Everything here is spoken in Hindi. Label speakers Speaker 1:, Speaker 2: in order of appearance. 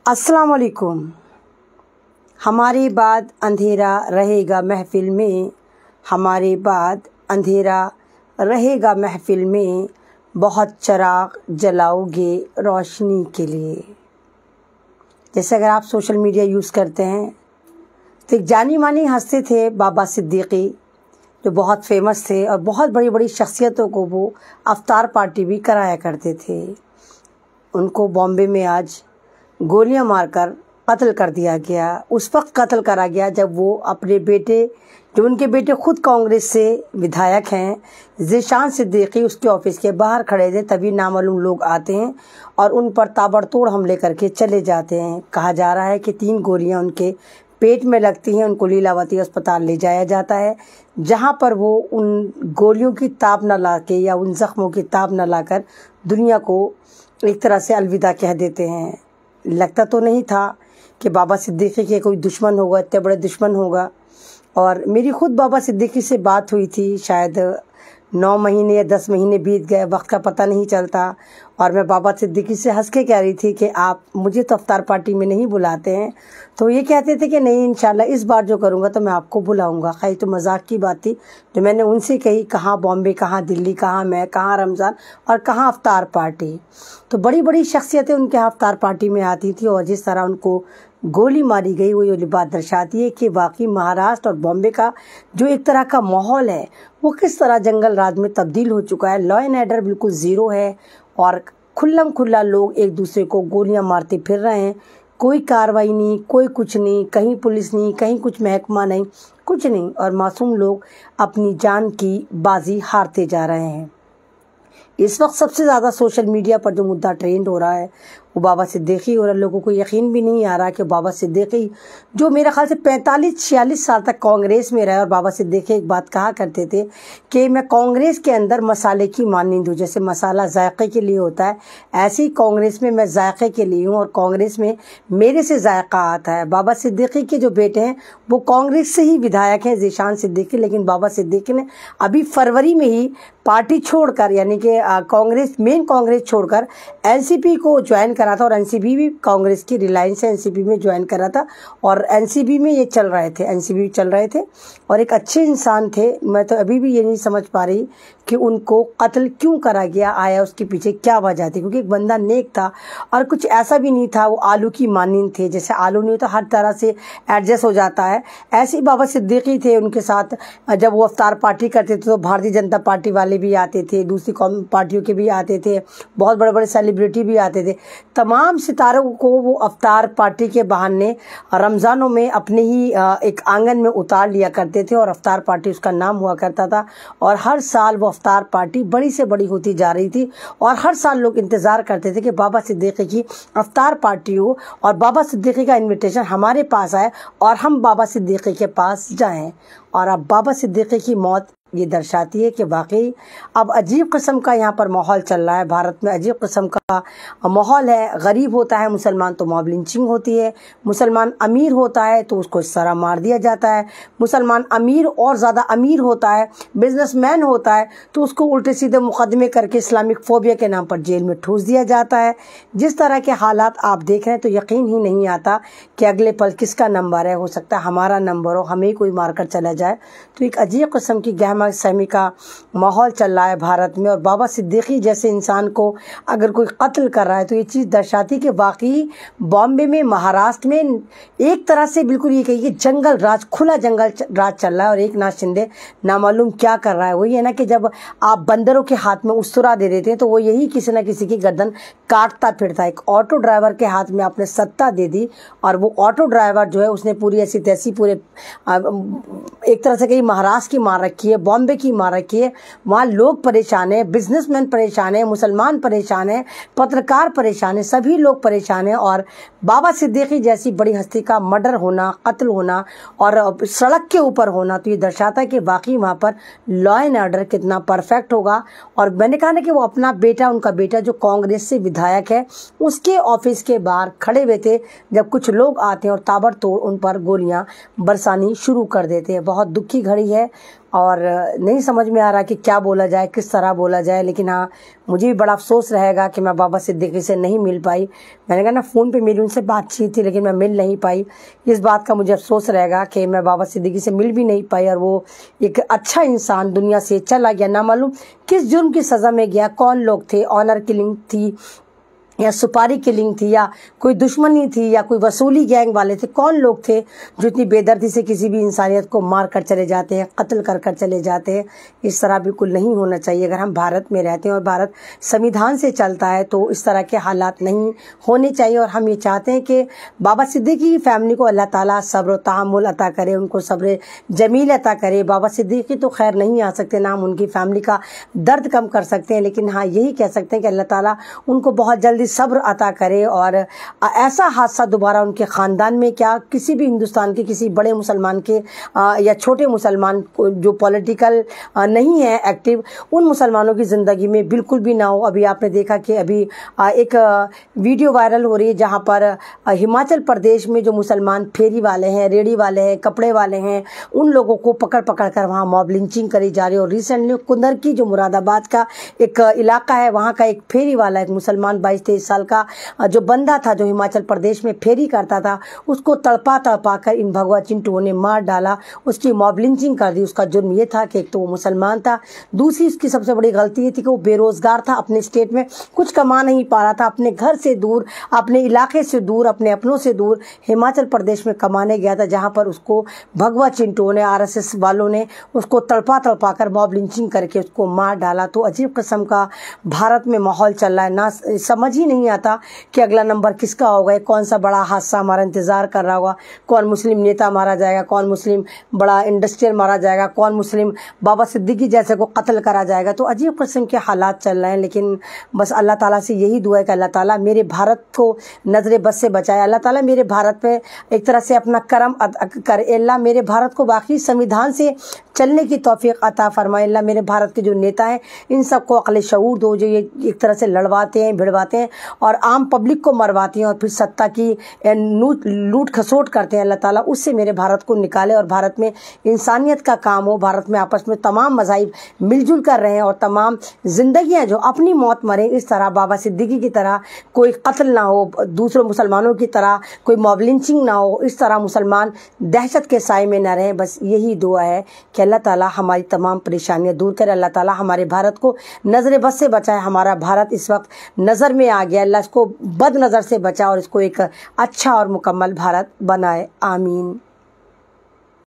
Speaker 1: अस्सलाम वालेकुम। हमारे बाद अंधेरा रहेगा महफिल में, हमारे बाद अंधेरा रहेगा महफिल में, बहुत चराग जलाओगे रोशनी के लिए। जैसे अगर आप सोशल मीडिया यूज़ करते हैं तो एक जानी मानी हस्ती थे बाबा सिद्दीकी, जो बहुत फेमस थे और बहुत बड़ी बड़ी शख्सियतों को वो अफ्तार पार्टी भी कराया करते थे। उनको बॉम्बे में आज गोलियां मारकर कत्ल कर दिया गया। उस वक्त कत्ल करा गया जब वो अपने बेटे, जो उनके बेटे खुद कांग्रेस से विधायक हैं, ज़ीशान सिद्दीकी, उसके ऑफिस के बाहर खड़े थे। तभी नामालूम लोग आते हैं और उन पर ताबड़तोड़ हमले करके चले जाते हैं। कहा जा रहा है कि 3 गोलियां उनके पेट में लगती हैं। उनको लीलावती अस्पताल ले जाया जाता है, जहां पर वो उन गोलियों की ताब न ला के या उन ज़ख्मों की ताब न लाकर दुनिया को एक तरह से अलविदा कह देते हैं। लगता तो नहीं था कि बाबा सिद्दीकी के कोई दुश्मन होगा, इतने बड़े दुश्मन होगा। और मेरी खुद बाबा सिद्दीकी से बात हुई थी, शायद 9 महीने या 10 महीने बीत गए, वक्त का पता नहीं चलता। और मैं बाबा सिद्दीकी से हंस के कह रही थी कि आप मुझे तो अफ्तार पार्टी में नहीं बुलाते हैं। तो ये कहते थे कि नहीं, इंशाल्लाह इस बार जो करूँगा तो मैं आपको बुलाऊंगा। खैर, तो मजाक की बात थी जो मैंने उनसे कही, कहाँ बॉम्बे, कहाँ दिल्ली, कहाँ मैं, कहाँ रमज़ान और कहाँ अफ्तार पार्टी। तो बड़ी बड़ी शख्सियतें उनके यहाँ अफ्तार पार्टी में आती थी और जिस तरह उनको गोली मारी गई, वो ये बात दर्शाती है कि वाकई महाराष्ट्र और बॉम्बे का जो एक तरह का माहौल है वो किस तरह जंगल राज में तब्दील हो चुका है। लॉ एंड ऑर्डर बिल्कुल ज़ीरो है और खुल्लम खुल्ला लोग एक दूसरे को गोलियां मारते फिर रहे हैं। कोई कार्रवाई नहीं, कोई कुछ नहीं, कहीं पुलिस नहीं, कहीं कुछ महकमा नहीं, कुछ नहीं, और मासूम लोग अपनी जान की बाजी हारते जा रहे हैं। इस वक्त सबसे ज़्यादा सोशल मीडिया पर जो मुद्दा ट्रेंड हो रहा है वो बाबा सिद्दीकी, और लोगों को यकीन भी नहीं आ रहा कि बाबा सिद्दीकी, जो मेरे ख्याल से 45-46 साल तक कांग्रेस में रहे, और बाबा सिद्दीकी एक बात कहा करते थे कि मैं कांग्रेस के अंदर मसाले की माननीद हूँ। जैसे मसाला जायके के लिए होता है, ऐसे ही कांग्रेस में मैं जायके के लिए हूँ और कांग्रेस में मेरे से जायका आता है। बाबा सिद्दीकी के जो बेटे हैं वो कांग्रेस से ही विधायक हैं, ज़ीशान सिद्दीकी, लेकिन बाबा सिद्दीकी ने अभी फरवरी में ही पार्टी छोड़कर, यानी कि कांग्रेस, मेन कांग्रेस छोड़कर एनसीपी को ज्वाइन करा था। और एनसीपी भी कांग्रेस की रिलायंस है, एनसीपी में ज्वाइन करा था और एनसीपी में ये चल रहे थे, एनसीपी चल रहे थे और एक अच्छे इंसान थे। मैं तो अभी भी ये नहीं समझ पा रही कि उनको कत्ल क्यों करा गया, आया उसके पीछे क्या वजह थी, क्योंकि एक बंदा नेक था और कुछ ऐसा भी नहीं था वो आलू की मानिंद थे। जैसे आलू नहीं तो हर तरह से एडजस्ट हो जाता है, ऐसे ही बाबा सिद्दीकी थे। उनके साथ जब वो अफ्तार पार्टी करते थे तो भारतीय जनता पार्टी वाले भी आते थे, दूसरी पार्टियों के भी आते थे, बहुत बड़े बड़े सेलिब्रिटी भी आते थे। तमाम सितारों को वो अफ्तार पार्टी के बहाने रमज़ानों में अपने ही एक आंगन में उतार लिया करते थे और अफ्तार पार्टी उसका नाम हुआ करता था। और हर साल वो अफ्तार पार्टी बड़ी से बड़ी होती जा रही थी और हर साल लोग इंतज़ार करते थे कि बाबा सिद्दीकी की अफ्तार पार्टी हो और बाबा सिद्दीकी का इन्विटेशन हमारे पास आए और हम बाबा सिद्दीकी के पास जाएं। और अब बाबा सिद्दीकी की मौत ये दर्शाती है कि वाकई अब अजीब किस्म का यहाँ पर माहौल चल रहा है। भारत में अजीब किस्म का माहौल है। गरीब होता है मुसलमान तो मॉब लिंचिंग होती है, मुसलमान अमीर होता है तो उसको इस तरह मार दिया जाता है, मुसलमान अमीर और ज़्यादा अमीर होता है, बिजनेसमैन होता है तो उसको उल्टे सीधे मुकदमे करके इस्लामिक फोबिया के नाम पर जेल में ठूस दिया जाता है। जिस तरह के हालात आप देख रहे हैं तो यकीन ही नहीं आता कि अगले पल किसका नंबर है। हो सकता है हमारा नंबर हो, हमें कोई मारकर चला जाए। तो एक अजीब किस्म की गहमा सहमी का माहौल चल रहा है भारत में। और बाबा सिद्दीकी जैसे इंसान को अगर कोई कत्ल कर रहा है तो ये चीज़ दर्शाती कि वाकई बॉम्बे में, महाराष्ट्र में एक तरह से बिल्कुल ये कहिए जंगल राज, खुला जंगल राज चल रहा है। और एक नाथ शिंदे नामालूम क्या कर रहा है। वही है ना कि जब आप बंदरों के हाथ में उस्तरा दे देते हैं तो वो यही किसी न किसी की गर्दन काटता फिरता है। एक ऑटो ड्राइवर के हाथ में आपने सत्ता दे दी और वो ऑटो ड्राइवर जो है उसने पूरी ऐसी तैसी पूरे एक तरह से कहीं महाराष्ट्र की मार रखी है, बॉम्बे की मार रखी है। वहाँ लोग परेशान हैं, बिजनेसमैन परेशान हैं, मुसलमान परेशान हैं, पत्रकार परेशान हैं, सभी लोग परेशान हैं। और बाबा सिद्दीकी जैसी बड़ी हस्ती का मर्डर होना, कत्ल होना और सड़क के ऊपर होना तो ये दर्शाता है कि वाकई वहाँ पर लॉ एंड ऑर्डर कितना परफेक्ट होगा। और मैंने कहा ना कि वो अपना बेटा, उनका बेटा जो कांग्रेस से विधायक है, उसके ऑफिस के बाहर खड़े हुए थे जब कुछ लोग आते हैं और ताबड़तोड़ उन पर गोलियां बरसानी शुरू कर देते हैं। बहुत दुख की घड़ी है और नहीं समझ में आ रहा कि क्या बोला जाए, किस तरह बोला जाए। लेकिन हाँ, मुझे भी बड़ा अफसोस रहेगा कि मैं बाबा सिद्दीकी से नहीं मिल पाई। मैंने कहा ना, फ़ोन पे मेरी उनसे बातचीत थी लेकिन मैं मिल नहीं पाई। इस बात का मुझे अफसोस रहेगा कि मैं बाबा सिद्दीकी से मिल भी नहीं पाई और वो एक अच्छा इंसान दुनिया से चला गया। ना मालूम किस जुर्म की सज़ा में गया, कौन लोग थे, ऑनर किलिंग थी या सुपारी किलिंग थी या कोई दुश्मनी थी या कोई वसूली गैंग वाले थे, कौन लोग थे जो इतनी बेदर्दी से किसी भी इंसानियत को मार कर चले जाते हैं, कत्ल कर कर चले जाते हैं। इस तरह बिल्कुल नहीं होना चाहिए। अगर हम भारत में रहते हैं और भारत संविधान से चलता है तो इस तरह के हालात नहीं होने चाहिए। और हम ये चाहते हैं कि बाबा सिद्दीकी की फैमिली को अल्लाह ताला सब्र तहम्मुल अता करे, उनको सब्र जमील अता करे। बाबा सिद्दीकी तो खैर नहीं आ सकते, ना हम उनकी फैमिली का दर्द कम कर सकते हैं, लेकिन हाँ यही कह सकते हैं कि अल्लाह ताला उनको बहुत जल्दी सब्र अता करे और ऐसा हादसा दोबारा उनके ख़ानदान में, क्या किसी भी हिंदुस्तान के किसी बड़े मुसलमान के या छोटे मुसलमान को जो पॉलिटिकल नहीं है एक्टिव, उन मुसलमानों की ज़िंदगी में बिल्कुल भी ना हो। अभी आपने देखा कि अभी एक वीडियो वायरल हो रही है जहां पर हिमाचल प्रदेश में जो मुसलमान फेरी वाले हैं, रेडी वाले हैं, कपड़े वाले हैं, उन लोगों को पकड़ पकड़ कर वहाँ मॉब लिंचिंग करी जा रही है। और रिसेंटली कुंदर की जो मुरादाबाद का एक इलाका है, वहाँ का एक फेरी वाला, एक मुसलमान 22-23 साल का जो बंदा था जो हिमाचल प्रदेश में फेरी करता था, उसको तड़पा तड़पा कर इन भगवा चिंटुओं ने मार डाला, उसकी मॉब लिंचिंग कर दी। उसका जुर्म ये था कि एक तो वो मुसलमान था, दूसरी उसकी सबसे बड़ी गलती ये थी कि वो बेरोजगार था, अपने स्टेट में कुछ कमा नहीं पा रहा था, अपने घर से दूर, अपने इलाके से दूर, अपने अपनों से दूर हिमाचल प्रदेश में कमाने गया था, जहाँ पर उसको भगवा चिंटुओं ने, RSS वालों ने उसको तड़पा तड़पा कर मॉब लिंचिंग करके उसको मार डाला। तो अजीब किस्म का भारत में माहौल चल रहा है, ना समझ ही नहीं आता कि अगला नंबर किसका होगा, कौन सा बड़ा हादसा हमारा इंतजार कर रहा होगा, कौन मुस्लिम नेता मारा जाएगा, कौन मुस्लिम बड़ा इंडस्ट्रियल मारा जाएगा, कौन मुस्लिम बाबा सिद्दीकी जैसे को कत्ल करा जाएगा। तो अजीब किस्म के हालात चल रहे हैं। लेकिन बस अल्लाह ताला से यही दुआ है कि अल्लाह ताला मेरे भारत को नजर बस से बचाए, अल्लाह ताला मेरे भारत पे एक तरह से अपना करम करे, अल्लाह मेरे भारत को बाकी संविधान से चलने की तौफीक अता फरमाए। अल्लाह मेरे भारत के जो नेता हैं इन सबको अक्ल शऊर दो, जो ये एक तरह से लड़वाते हैं, भिड़वाते हैं और आम पब्लिक को मरवाती हैं और फिर सत्ता की लूट खसोट करते हैं। अल्लाह ताला उससे मेरे भारत को निकाले और भारत में इंसानियत का काम हो, भारत में आपस में तमाम मज़ाहिब मिलजुल कर रहे हैं और तमाम जिंदगियां जो अपनी मौत मरे, इस तरह बाबा सिद्दीकी की तरह कोई कत्ल ना हो, दूसरे मुसलमानों की तरह कोई मॉब लिंचिंग ना हो, इस तरह मुसलमान दहशत के साए में न रहें। बस यही दुआ है कि अल्लाह ताला हमारी तमाम परेशानियां दूर करे, अल्लाह ताला हमारे भारत को नजर बस से बचाए। हमारा भारत इस वक्त नज़र में आ गया, अल्लाह इसको बद नज़र से बचा और इसको एक अच्छा और मुकम्मल भारत बनाए। आमीन।